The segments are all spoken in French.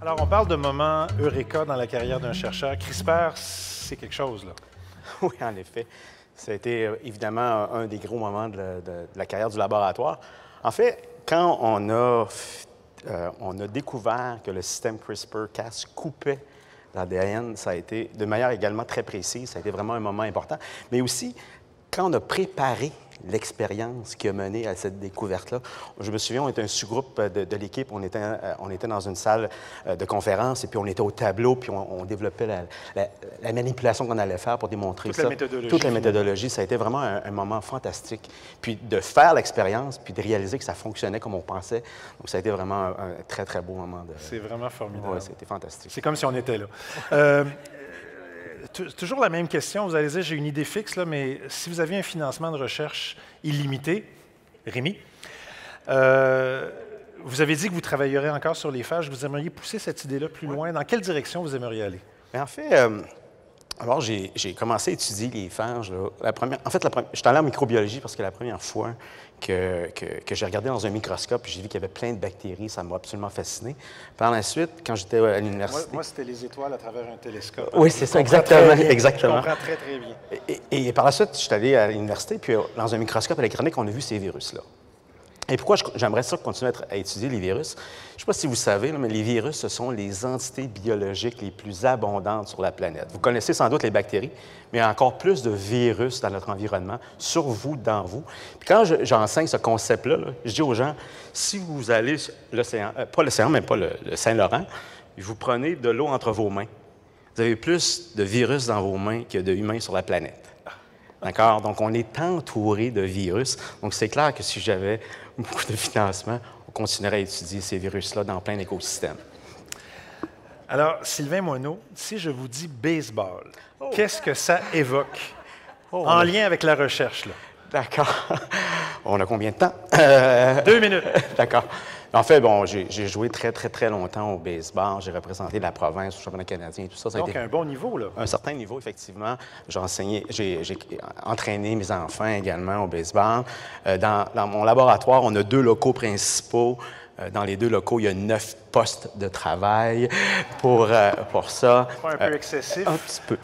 Alors, on parle de moments eureka dans la carrière d'un chercheur. CRISPR, c'est quelque chose, là. Oui, en effet. Ça a été évidemment un des gros moments de la carrière du laboratoire. En fait, quand on a découvert que le système CRISPR-Cas coupait l'ADN, ça a été de manière également très précise, ça a été vraiment un moment important. Mais aussi, quand on a préparé l'expérience qui a mené à cette découverte-là. Je me souviens, on était un sous-groupe de l'équipe, on était dans une salle de conférence et puis on était au tableau, puis on développait la manipulation qu'on allait faire pour démontrer toute ça. La méthodologie. Toute la méthodologie. Ça a été vraiment un moment fantastique. Puis de faire l'expérience, puis de réaliser que ça fonctionnait comme on pensait. Donc ça a été vraiment un très, très beau moment. C'est vraiment formidable. Oui, c'était fantastique. C'est comme si on était là. Toujours la même question. Vous allez dire, j'ai une idée fixe, là, mais si vous aviez un financement de recherche illimité, Rémi, vous avez dit que vous travaillerez encore sur les phages. Vous aimeriez pousser cette idée-là plus loin. Dans quelle direction vous aimeriez aller? Mais en fait, alors j'ai commencé à étudier les phages. Là. Je suis allé en microbiologie parce que la première fois que j'ai regardé dans un microscope, j'ai vu qu'il y avait plein de bactéries. Ça m'a absolument fasciné. Par la suite, quand j'étais à l'université... Moi, c'était les étoiles à travers un télescope. Oui, c'est ça, exactement. Exactement. Je comprends très, très bien. Et par la suite, je suis allé à l'université, puis dans un microscope électronique, on a vu ces virus-là. Et pourquoi j'aimerais ça continuer à étudier les virus? Je ne sais pas si vous savez, mais les virus, ce sont les entités biologiques les plus abondantes sur la planète. Vous connaissez sans doute les bactéries, mais il y a encore plus de virus dans notre environnement, sur vous, dans vous. Puis quand j'enseigne ce concept-là, je dis aux gens, si vous allez l'océan, pas l'océan, même pas le Saint-Laurent, vous prenez de l'eau entre vos mains. Vous avez plus de virus dans vos mains que d'humains sur la planète. D'accord? Donc, on est entouré de virus. Donc, c'est clair que si j'avais beaucoup de financement, on continuerait à étudier ces virus-là dans plein d'écosystèmes. Alors, Sylvain Moineau, si je vous dis baseball, qu'est-ce que ça évoque en lien avec la recherche, là? D'accord. On a combien de temps? 2 minutes. D'accord. En fait, bon, j'ai joué très, très, très longtemps au baseball. J'ai représenté la province au championnat canadien et tout ça. Ça a Donc, été un bon niveau, là. un certain niveau, effectivement. J'ai entraîné mes enfants également au baseball. Dans mon laboratoire, on a 2 locaux principaux. Dans les 2 locaux, il y a 9 postes de travail pour ça. Pas un peu excessif? Un petit peu.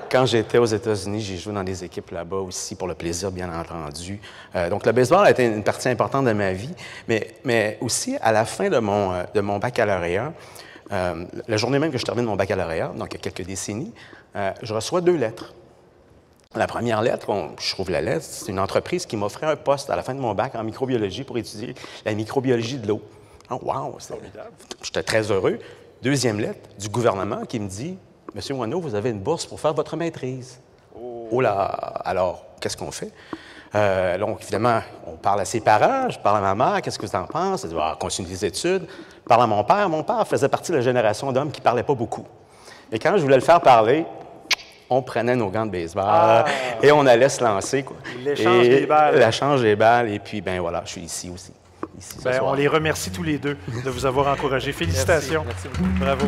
Quand j'étais aux États-Unis, j'ai joué dans des équipes là-bas aussi, pour le plaisir, bien entendu. Donc, le baseball a été une partie importante de ma vie, mais aussi, à la fin de mon baccalauréat, la journée même que je termine mon baccalauréat, donc il y a quelques décennies, je reçois 2 lettres. La première lettre, je trouve la lettre, c'est une entreprise qui m'offrait un poste à la fin de mon bac en microbiologie pour étudier la microbiologie de l'eau. Oh, wow! J'étais très heureux. Deuxième lettre du gouvernement qui me dit « Monsieur Moineau, vous avez une bourse pour faire votre maîtrise. » Oh là! Alors, qu'est-ce qu'on fait? Donc, évidemment, on parle à ses parents, je parle à ma mère, qu'est-ce que vous en pensez? Elle dit « continue les études. » Je parle à mon père faisait partie de la génération d'hommes qui ne parlaient pas beaucoup. Et quand je voulais le faire parler, on prenait nos gants de baseball et on allait se lancer. L'échange des balles. L'échange des balles. Et puis, ben voilà, je suis ici aussi. On les remercie tous les deux de vous avoir encouragés. Félicitations. Merci beaucoup. Bravo.